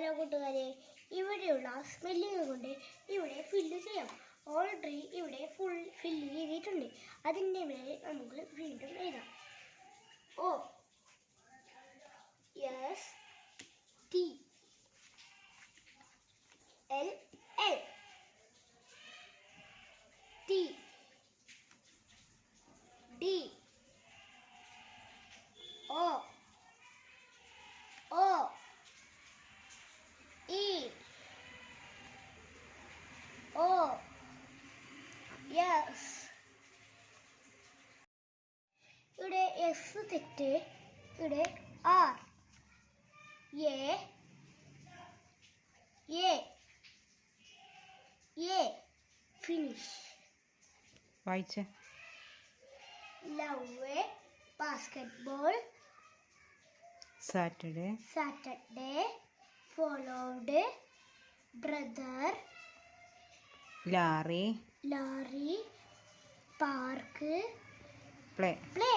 Hello കൂട്ടുകാരെ, ഇവിടെയുള്ള spelling കൊണ്ട് ഇവിടെ ഫില്ല് ചെയ്യാം. ഓൾറെഡി ഇവിടെ ഫില്ല് ചെയ്തിട്ടുണ്ട്. അതിൻ്റെ മേലെ നമുക്ക് വീണ്ടും എഴുതാം. O S T L L T D O O E O yes. ഇവിടെ എസ് തെറ്റ്, ഇവിടെ ആർ എ ഫിനിഷ്. വായിച്ചേ. Love basketball Saturday followed brother Larry park play